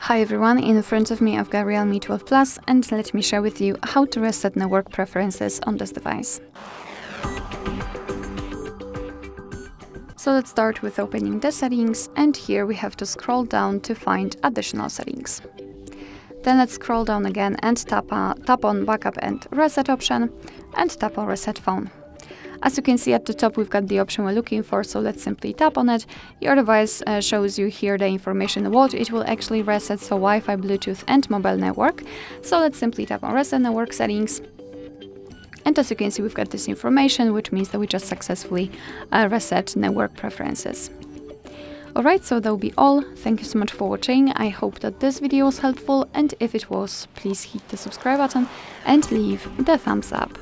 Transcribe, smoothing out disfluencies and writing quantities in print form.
Hi everyone, in front of me I've got Realme 12 Plus and let me share with you how to reset network preferences on this device. So let's start with opening the settings, and here we have to scroll down to find additional settings. Then let's scroll down again and tap on backup and reset option and tap on reset phone. As you can see at the top, we've got the option we're looking for, so let's simply tap on it. Your device shows you here the information what it will actually reset, so Wi-Fi, Bluetooth and mobile network. So let's simply tap on reset network settings. And as you can see, we've got this information, which means that we just successfully reset network preferences. Alright, so that will be all. Thank you so much for watching. I hope that this video was helpful, and if it was, please hit the subscribe button and leave the thumbs up.